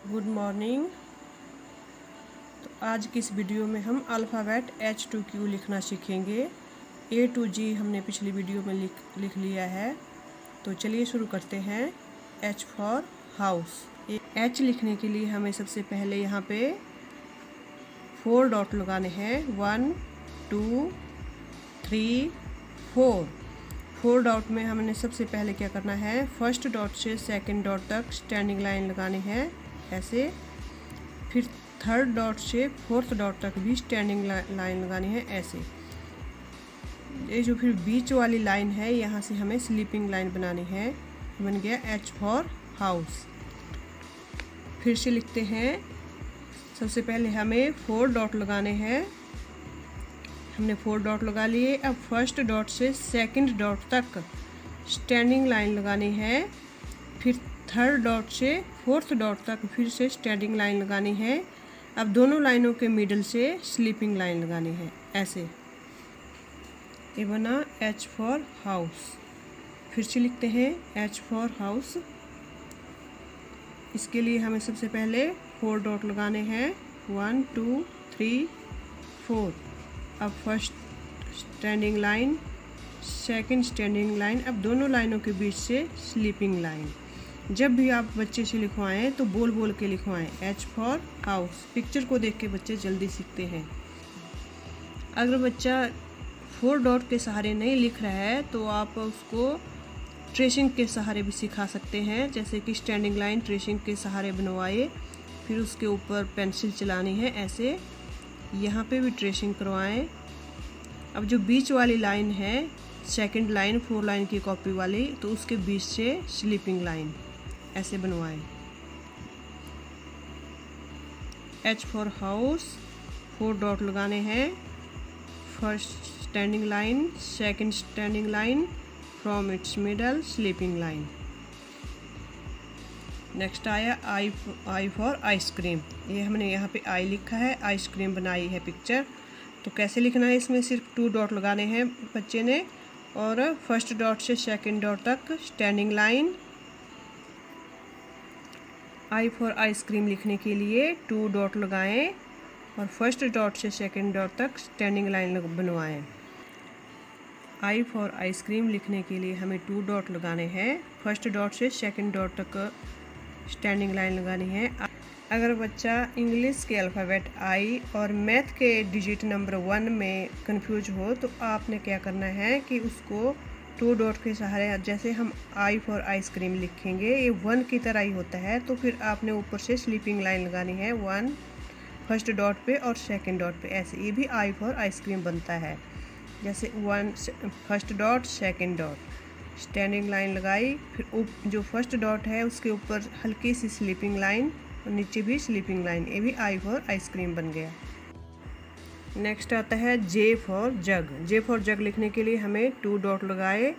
Good morning. तो आज की इस वीडियो में हम अल्फ़ाबेट H2Q लिखना सीखेंगे। A to G हमने पिछली वीडियो में लिख लिया है। तो चलिए शुरू करते हैं। H for house. H लिखने के लिए हमें सबसे पहले यहाँ पे 4 डॉट लगाने हैं। 1 2 3 4। 4 डॉट में हमने सबसे पहले क्या करना है, फर्स्ट डॉट से सेकंड डॉट तक स्टैंडिंग लाइन लगानी है ऐसे। फिर थर्ड डॉट से फोर्थ डॉट तक भी स्टैंडिंग लाइन लगानी है ऐसे। ये जो फिर बीच वाली लाइन है, यहाँ से हमें स्लीपिंग लाइन बनानी है। बन गया H फॉर हाउस। फिर से लिखते हैं। सबसे पहले हमें 4 डॉट लगाने हैं। हमने 4 डॉट लगा लिए। अब फर्स्ट डॉट से सेकंड डॉट तक स्टैंडिंग लाइन लगानी है। फिर थर्ड डॉट से फोर्थ डॉट तक फिर से स्टैंडिंग लाइन लगानी है। अब दोनों लाइनों के मिडल से स्लीपिंग लाइन लगानी है ऐसे। ये बना H फॉर हाउस। फिर से लिखते हैं H फॉर हाउस। इसके लिए हमें सबसे पहले 4 डॉट लगाने हैं। 1 2 3 4। अब first standing line, second standing line, अब दोनों लाइनों के बीच से स्लीपिंग लाइन। जब भी आप बच्चे से लिखवाएं तो बोल बोल के लिखवाएं H फॉर हाउस। पिक्चर को देख के बच्चे जल्दी सीखते हैं। अगर बच्चा 4 डॉट के सहारे नहीं लिख रहा है तो आप उसको ट्रेसिंग के सहारे भी सिखा सकते हैं। जैसे कि स्टैंडिंग लाइन ट्रेसिंग के सहारे बनवाए, फिर उसके ऊपर पेंसिल चलानी है ऐसे। यहाँ पे भी ट्रेसिंग करवाएं। अब जो बीच वाली लाइन है, सेकंड लाइन 4 लाइन की कॉपी वाली, तो उसके बीच से स्लीपिंग लाइन ऐसे बनवाएं। H for house. 4 डॉट लगाने हैं। First standing line, second standing line, from its middle sleeping line. Next आया I फॉर आइसक्रीम। ये हमने यहाँ पे I लिखा है, आइसक्रीम बनाई है पिक्चर। तो कैसे लिखना है, इसमें सिर्फ 2 डॉट लगाने हैं बच्चे ने, और फर्स्ट डॉट से सेकंड डॉट तक standing line. I for ice cream लिखने के लिए 2 डॉट लगाएं और फर्स्ट डॉट से सेकंड डॉट तक स्टैंडिंग लाइन बनवाएं। I फॉर आइसक्रीम लिखने के लिए हमें 2 डॉट लगाने हैं। फर्स्ट डॉट से सेकंड डॉट तक स्टैंडिंग लाइन लगानी है। अगर बच्चा इंग्लिश के अल्फ़ाबेट I और मैथ के डिजिट नंबर 1 में कंफ्यूज हो तो आपने क्या करना है कि उसको 2 डॉट के सहारे, जैसे हम I फॉर आइसक्रीम लिखेंगे, ये 1 की तरह ही होता है, तो फिर आपने ऊपर से स्लीपिंग लाइन लगानी है 1 फर्स्ट डॉट पे और सेकंड डॉट पे ऐसे। ये भी I फॉर आइसक्रीम बनता है। जैसे 1 first dot second dot standing line लगाई, फिर जो फर्स्ट डॉट है उसके ऊपर हल्की सी स्लीपिंग लाइन और नीचे भी स्लीपिंग लाइन। ये भी I फॉर आइसक्रीम बन गया। नेक्स्ट आता है J for jug. J for jug लिखने के लिए हमें 2 डॉट लगाए,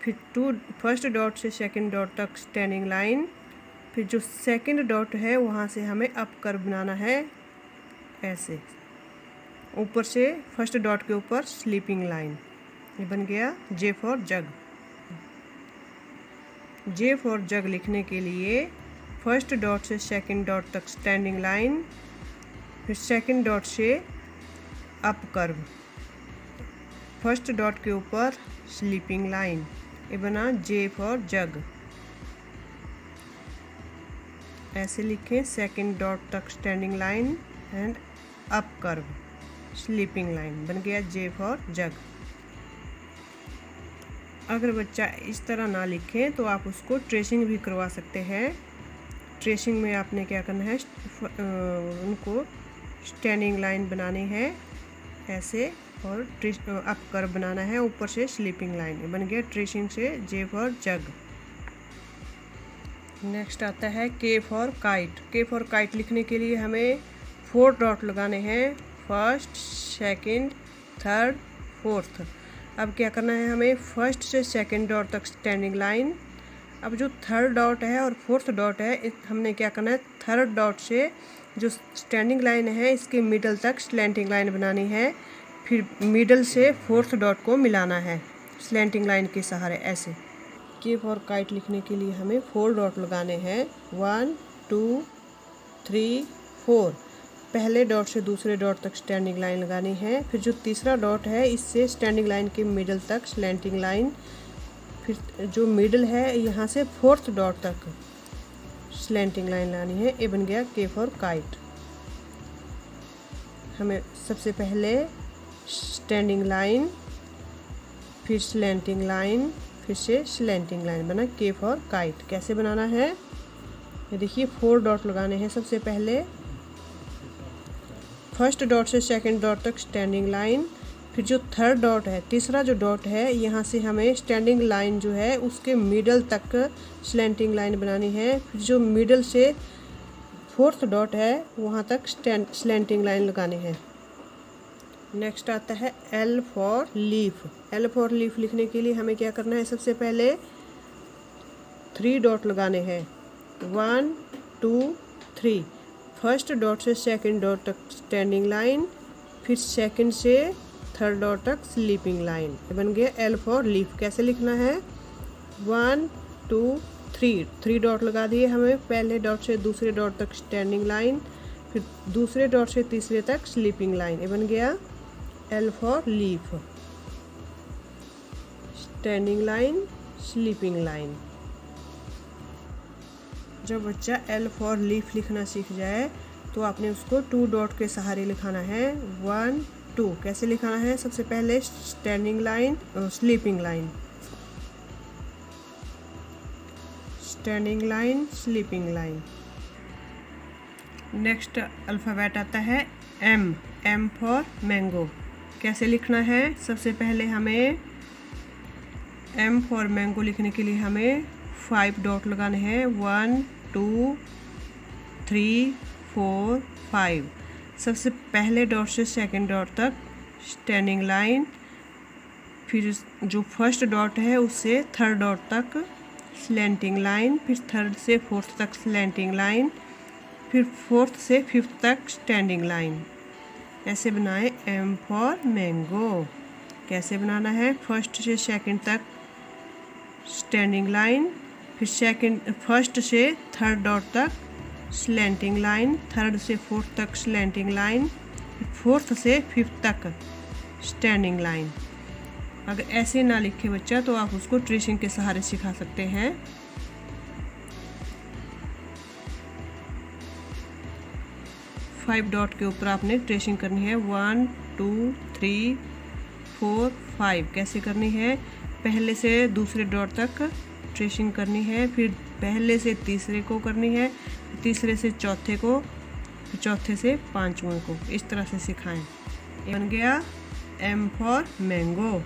फिर फर्स्ट डॉट से सेकंड डॉट तक स्टैंडिंग लाइन, फिर जो सेकंड डॉट है वहाँ से हमें अप कर्व बनाना है ऐसे। ऊपर से फर्स्ट डॉट के ऊपर स्लीपिंग लाइन। ये बन गया J for jug. J for jug लिखने के लिए फर्स्ट डॉट से सेकंड डॉट तक स्टैंडिंग लाइन, फिर सेकंड डॉट से अप कर्व, फर्स्ट डॉट के ऊपर स्लीपिंग लाइन। ये बना J फॉर जग। ऐसे लिखें, सेकंड डॉट तक standing line and up curve sleeping line. बन गया J फॉर जग। अगर बच्चा इस तरह ना लिखे तो आप उसको ट्रेसिंग भी करवा सकते हैं। ट्रेसिंग में आपने क्या करना है, उनको स्टैंडिंग लाइन बनानी है ऐसे और अप कर्व बनाना है, ऊपर से स्लीपिंग लाइन। बन गया ट्रेसिंग से J फॉर जग। नेक्स्ट आता है K for kite. K for kite लिखने के लिए हमें 4 डॉट लगाने हैं। First second third fourth. अब क्या करना है, हमें फर्स्ट से सेकंड डॉट तक स्टैंडिंग लाइन। अब जो थर्ड डॉट है और फोर्थ डॉट है, हमने क्या करना है, थर्ड डॉट से जो स्टैंडिंग लाइन है इसके मिडल तक स्लैंटिंग लाइन बनानी है, फिर मिडल से फोर्थ डॉट को मिलाना है स्लैंटिंग लाइन के सहारे ऐसे। K फॉर काइट लिखने के लिए हमें 4 डॉट लगाने हैं। 1 2 3 4। पहले डॉट से दूसरे डॉट तक स्टैंडिंग लाइन लगानी है। फिर जो तीसरा डॉट है इससे स्टैंडिंग लाइन के मिडल तक स्लैंटिंग लाइन, फिर जो मिडल है यहाँ से फोर्थ डॉट तक स्लैंटिंग लाइन लगानी है। ये बन गया K फॉर काइट। हमें सबसे पहले स्टैंडिंग लाइन, फिर स्लैंटिंग लाइन, फिर से स्लैंटिंग लाइन बना K फॉर काइट। कैसे बनाना है ये देखिए, 4 डॉट लगाने हैं। सबसे पहले फर्स्ट डॉट से सेकंड डॉट तक स्टैंडिंग लाइन, फिर जो थर्ड डॉट है, तीसरा जो डॉट है, यहाँ से हमें स्टैंडिंग लाइन जो है उसके मिडल तक स्लैंटिंग लाइन बनानी है। फिर जो मिडल से फोर्थ डॉट है वहाँ तक स्लैंटिंग लाइन लगानी है। नेक्स्ट आता है L for leaf. L for leaf लिखने के लिए हमें क्या करना है, सबसे पहले 3 डॉट लगाने हैं। 1 2 3। फर्स्ट डॉट से सेकंड डॉट तक स्टैंडिंग लाइन, फिर सेकंड से थर्ड डॉट तक स्लीपिंग लाइन। बन गया L फॉर लीफ। कैसे लिखना है, 1 2 3। 3 डॉट लगा दिए हमें। पहले डॉट से दूसरे डॉट तक स्टैंडिंग लाइन, फिर दूसरे डॉट से तीसरे तक स्लीपिंग लाइन। ये बन गया L for leaf. Standing line, sleeping line. जब बच्चा L फॉर लीफ लिखना सीख जाए तो आपने उसको 2 डॉट के सहारे लिखाना है। 1 2। कैसे लिखाना है, सबसे पहले standing line, sleeping line, standing line, sleeping line. Next alphabet आता है M। M for mango. कैसे लिखना है, सबसे पहले हमें M फॉर मैंगो लिखने के लिए हमें 5 डॉट लगाने हैं। 1 2 3 4 5। सबसे पहले डॉट से सेकंड डॉट तक स्टैंडिंग लाइन, फिर जो फर्स्ट डॉट है उससे थर्ड डॉट तक स्लैंटिंग लाइन, फिर थर्ड से फोर्थ तक स्लैंटिंग लाइन, फिर फोर्थ से फिफ्थ तक स्टैंडिंग लाइन। ऐसे बनाए M फॉर मैंगो। कैसे बनाना है, फर्स्ट से सेकंड तक स्टैंडिंग लाइन, फिर फर्स्ट से थर्ड डॉट तक स्लैंटिंग लाइन, थर्ड से फोर्थ तक स्लैंटिंग लाइन, फोर्थ से फिफ्थ तक स्टैंडिंग लाइन। अगर ऐसे ना लिखे बच्चा तो आप उसको ट्रेसिंग के सहारे सिखा सकते हैं। फाइव डॉट के ऊपर आपने ट्रेसिंग करनी है। 1 2 3 4 5। कैसे करनी है, पहले से दूसरे डॉट तक ट्रेसिंग करनी है, फिर पहले से तीसरे को करनी है, तीसरे से चौथे को, फिर चौथे से पांचवें को। इस तरह से सिखाएं। बन गया M फॉर मैंगो।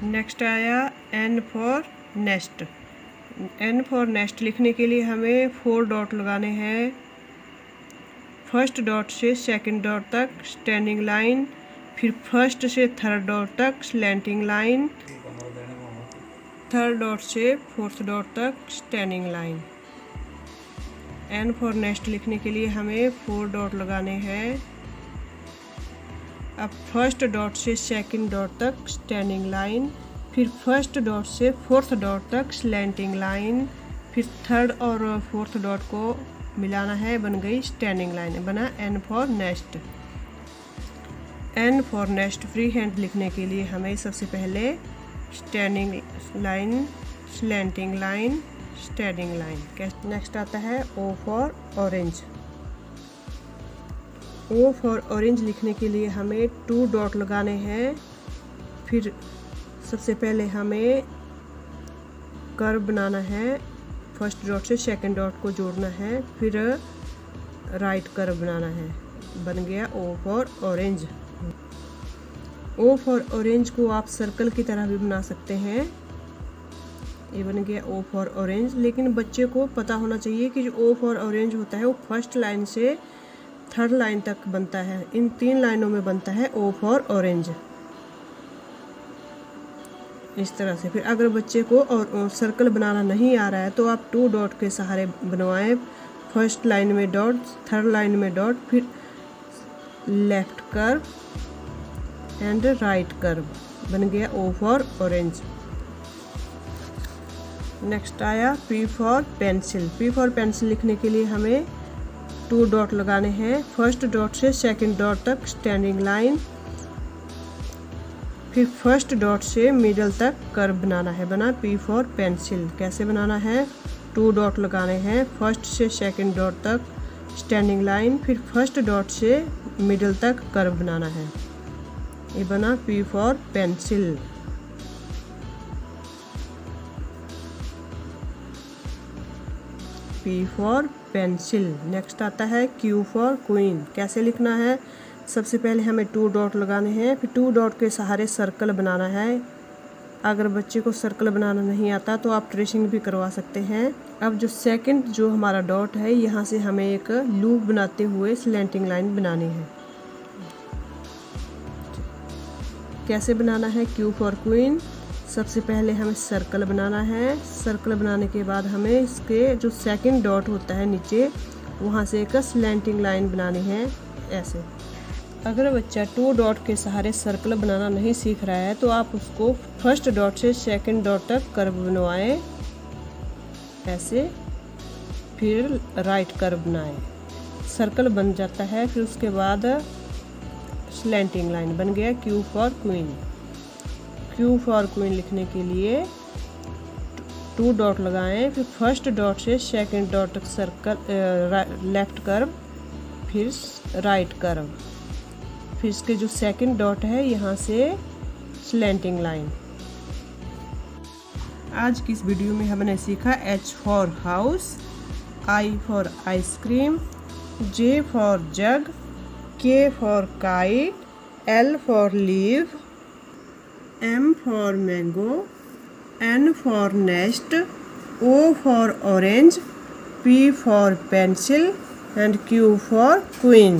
नेक्स्ट आया N for nest. N for nest लिखने के लिए हमें 4 डॉट लगाने हैं। फर्स्ट डॉट से सेकंड डॉट तक स्टैंडिंग लाइन, फिर फर्स्ट से थर्ड डॉट तक स्लैंटिंग लाइन, थर्ड डॉट से फोर्थ डॉट तक standing line. N for nest लिखने के लिए हमें 4 डॉट लगाने हैं। अब फर्स्ट डॉट से सेकंड डॉट तक स्टैंडिंग लाइन, फिर फर्स्ट डॉट से फोर्थ डॉट तक स्लैंटिंग लाइन, फिर थर्ड और फोर्थ डॉट को मिलाना है, बन गई स्टैंडिंग लाइन। बना N for nest. N for nest free hand लिखने के लिए हमें सबसे पहले standing line, slanting line, standing line. Next आता है O for orange. O for orange लिखने के लिए हमें 2 डॉट लगाने हैं। फिर सबसे पहले हमें कर्व बनाना है, फर्स्ट डॉट से सेकंड डॉट को जोड़ना है, फिर राइट कर्व बनाना है। बन गया O for orange. O for orange को आप सर्कल की तरह भी बना सकते हैं। ये बन गया O फॉर ऑरेंज। लेकिन बच्चे को पता होना चाहिए कि जो O फॉर ऑरेंज होता है वो फर्स्ट लाइन से थर्ड लाइन तक बनता है। इन 3 लाइनों में बनता है O फॉर ऑरेंज। इस तरह से। फिर अगर बच्चे को और सर्कल बनाना नहीं आ रहा है तो आप 2 डॉट के सहारे बनवाएं। फर्स्ट लाइन में डॉट, थर्ड लाइन में डॉट, फिर left curve and right curve. बन गया O फॉर ऑरेंज। नेक्स्ट आया P for pencil. P for pencil लिखने के लिए हमें 2 डॉट लगाने हैं। फर्स्ट डॉट से सेकंड डॉट तक स्टैंडिंग लाइन, फिर फर्स्ट डॉट से मिडल तक कर्व बनाना है। बना P फॉर पेंसिल। कैसे बनाना है? 2 डॉट लगाने हैं, फर्स्ट से सेकंड डॉट तक स्टैंडिंग लाइन, फिर फर्स्ट डॉट से मिडल तक कर्व बनाना है। ये बना P for pencil. P for pencil. Next आता है Q फॉर क्वीन। कैसे लिखना है? सबसे पहले हमें 2 डॉट लगाने हैं, फिर 2 डॉट के सहारे सर्कल बनाना है। अगर बच्चे को सर्कल बनाना नहीं आता तो आप ट्रेसिंग भी करवा सकते हैं। अब जो सेकंड जो हमारा डॉट है, यहाँ से हमें एक लूप बनाते हुए स्लैंटिंग लाइन बनानी है। कैसे बनाना है? Q for queen. सबसे पहले हमें सर्कल बनाना है। सर्कल बनाने के बाद हमें इसके जो सेकंड डॉट होता है नीचे, वहाँ से एक स्लैंटिंग लाइन बनानी है ऐसे। अगर बच्चा 2 डॉट के सहारे सर्कल बनाना नहीं सीख रहा है तो आप उसको फर्स्ट डॉट से सेकंड डॉट तक कर्व बनवाएं ऐसे, फिर राइट कर्व बनाएं। सर्कल बन जाता है, फिर उसके बाद स्लैंटिंग लाइन बन गया Q for queen. Q for queen लिखने के लिए 2 डॉट लगाएं, फिर फर्स्ट डॉट से सेकंड डॉट तक सर्कल लेफ्ट कर्व, फिर राइट कर्व, फिर इसके जो सेकंड डॉट है यहाँ से स्लैंटिंग लाइन। आज की इस वीडियो में हमने सीखा H for house, I for ice cream, J for jug, K for kite, L for leave, M for mango, N for nest, O for orange, P for pencil and Q for queen.